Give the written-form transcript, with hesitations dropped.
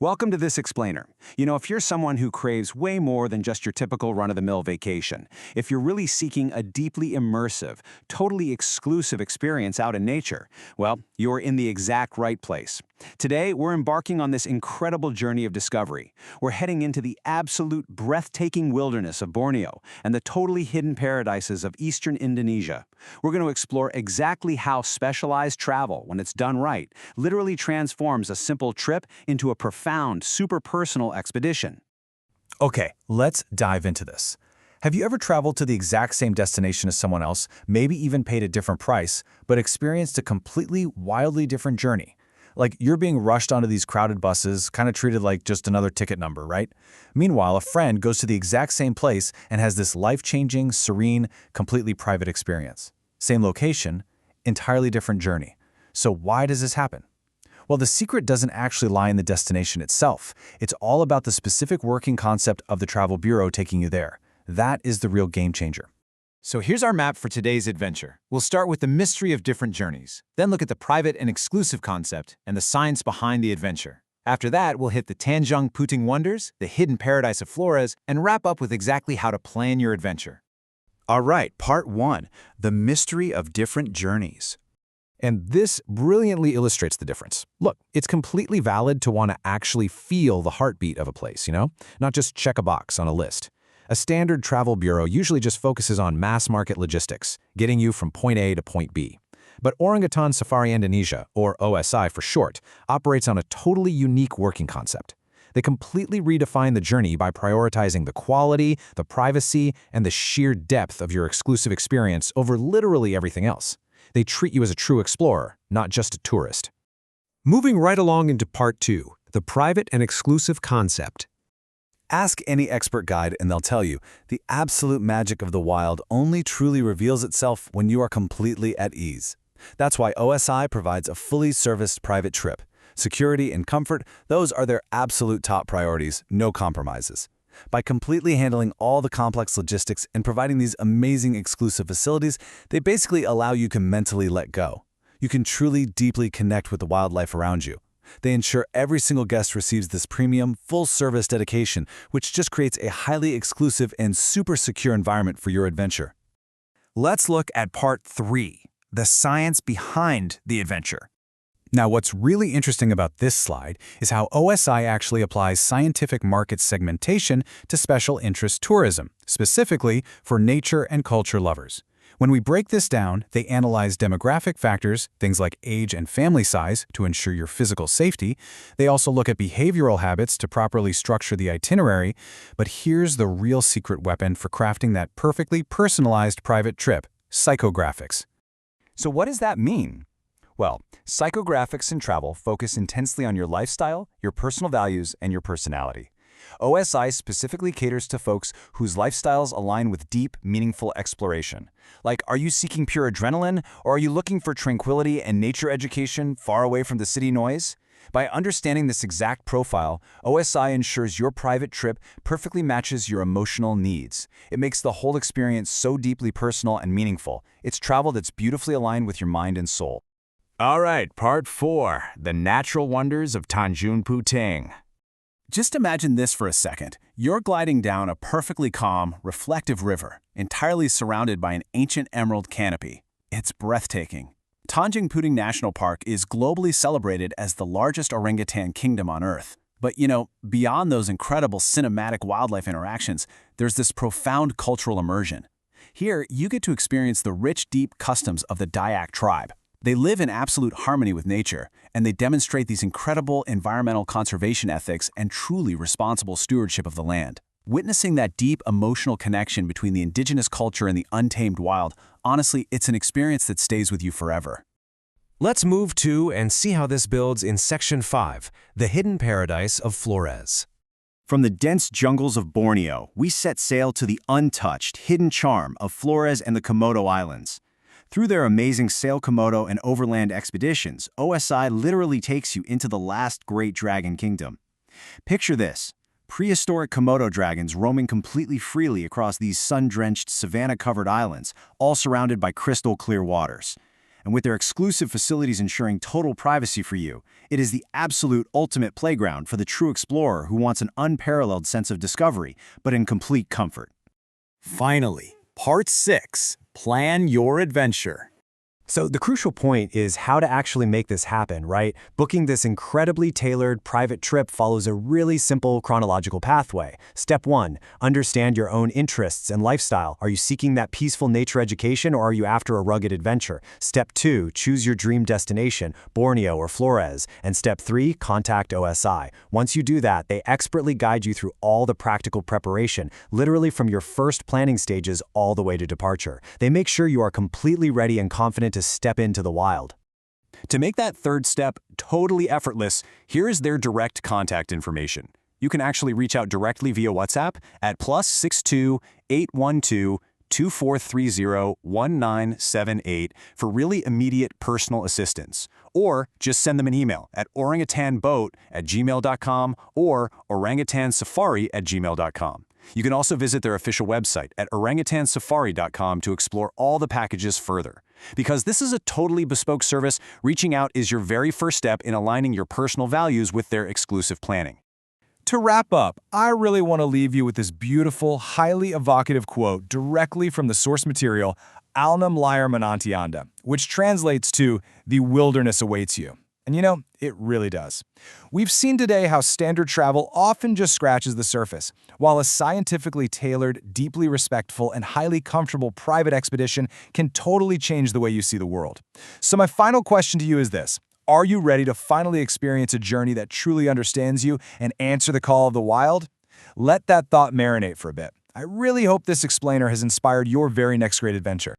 Welcome to this explainer. If you're someone who craves way more than just your typical run-of-the-mill vacation, if you're really seeking a deeply immersive, totally exclusive experience out in nature, well, you're in the exact right place. Today, we're embarking on this incredible journey of discovery. We're heading into the absolute breathtaking wilderness of Borneo and the totally hidden paradises of eastern Indonesia. We're going to explore exactly how specialized travel, when it's done right, literally transforms a simple trip into a profound, super-personal expedition. Okay, let's dive into this. Have you ever traveled to the exact same destination as someone else, maybe even paid a different price, but experienced a completely, wildly different journey? Like you're being rushed onto these crowded buses, kind of treated like just another ticket number, right? Meanwhile, a friend goes to the exact same place and has this life-changing, serene, completely private experience. Same location, entirely different journey. So why does this happen? Well, the secret doesn't actually lie in the destination itself. It's all about the specific working concept of the travel bureau taking you there. That is the real game changer. So here's our map for today's adventure. We'll start with the mystery of different journeys, then look at the private and exclusive concept and the science behind the adventure. After that, we'll hit the Tanjung Puting wonders, the hidden paradise of Flores, and wrap up with exactly how to plan your adventure. All right, part 1, the mystery of different journeys. And this brilliantly illustrates the difference. Look, it's completely valid to want to actually feel the heartbeat of a place, not just check a box on a list. A standard travel bureau usually just focuses on mass market logistics, getting you from point A to point B. But Orangutan Safari Indonesia, or OSI for short, operates on a totally unique working concept. They completely redefine the journey by prioritizing the quality, the privacy, and the sheer depth of your exclusive experience over literally everything else. They treat you as a true explorer, not just a tourist. Moving right along into part 2, the private and exclusive concept. Ask any expert guide and they'll tell you, the absolute magic of the wild only truly reveals itself when you are completely at ease. That's why OSI provides a fully serviced private trip. Security and comfort, those are their absolute top priorities, no compromises. By completely handling all the complex logistics and providing these amazing exclusive facilities, they basically allow you to mentally let go. You can truly deeply connect with the wildlife around you. They ensure every single guest receives this premium, full-service dedication, which just creates a highly exclusive and super secure environment for your adventure. Let's look at part 3, the science behind the adventure. Now, what's really interesting about this slide is how OSI actually applies scientific market segmentation to special interest tourism, specifically for nature and culture lovers. When we break this down, they analyze demographic factors, things like age and family size, to ensure your physical safety. They also look at behavioral habits to properly structure the itinerary. But here's the real secret weapon for crafting that perfectly personalized private trip: psychographics. So what does that mean? Well, psychographics in travel focus intensely on your lifestyle, your personal values, and your personality. OSI specifically caters to folks whose lifestyles align with deep, meaningful exploration. Like, are you seeking pure adrenaline, or are you looking for tranquility and nature education far away from the city noise? By understanding this exact profile, OSI ensures your private trip perfectly matches your emotional needs. It makes the whole experience so deeply personal and meaningful. It's travel that's beautifully aligned with your mind and soul. All right, part 4, the natural wonders of Tanjung Puting. Just imagine this for a second. You're gliding down a perfectly calm, reflective river, entirely surrounded by an ancient emerald canopy. It's breathtaking. Tanjung Puting National Park is globally celebrated as the largest orangutan kingdom on Earth. But beyond those incredible cinematic wildlife interactions, there's this profound cultural immersion. Here, you get to experience the rich, deep customs of the Dayak tribe. They live in absolute harmony with nature, and they demonstrate these incredible environmental conservation ethics and truly responsible stewardship of the land. Witnessing that deep emotional connection between the indigenous culture and the untamed wild, honestly, it's an experience that stays with you forever. Let's move to and see how this builds in Section 5, the hidden paradise of Flores. From the dense jungles of Borneo, we set sail to the untouched, hidden charm of Flores and the Komodo Islands. Through their amazing sail Komodo and overland expeditions, OSI literally takes you into the last great dragon kingdom. Picture this: prehistoric Komodo dragons roaming completely freely across these sun-drenched, savanna-covered islands, all surrounded by crystal-clear waters. And with their exclusive facilities ensuring total privacy for you, it is the absolute ultimate playground for the true explorer who wants an unparalleled sense of discovery, but in complete comfort. Finally, Part 6. Plan your adventure. So the crucial point is how to actually make this happen, right? Booking this incredibly tailored private trip follows a really simple chronological pathway. Step 1, understand your own interests and lifestyle. Are you seeking that peaceful nature education or are you after a rugged adventure? Step 2, choose your dream destination, Borneo or Flores. And Step 3, contact OSI. Once you do that, they expertly guide you through all the practical preparation, literally from your first planning stages all the way to departure. They make sure you are completely ready and confident to step into the wild. To make that third step totally effortless, here is their direct contact information. You can actually reach out directly via WhatsApp at +62 812 2430 1978 for really immediate personal assistance. Or just send them an email at orangutanboat@gmail.com or orangutansafari@gmail.com. You can also visit their official website at orangutansafari.com to explore all the packages further. Because this is a totally bespoke service, reaching out is your very first step in aligning your personal values with their exclusive planning. To wrap up, I really want to leave you with this beautiful, highly evocative quote directly from the source material, Alnam Lyre Manantianda, which translates to, "The wilderness awaits you." And you know, it really does. We've seen today how standard travel often just scratches the surface, while a scientifically tailored, deeply respectful, and highly comfortable private expedition can totally change the way you see the world. So my final question to you is this. Are you ready to finally experience a journey that truly understands you and answer the call of the wild? Let that thought marinate for a bit. I really hope this explainer has inspired your very next great adventure.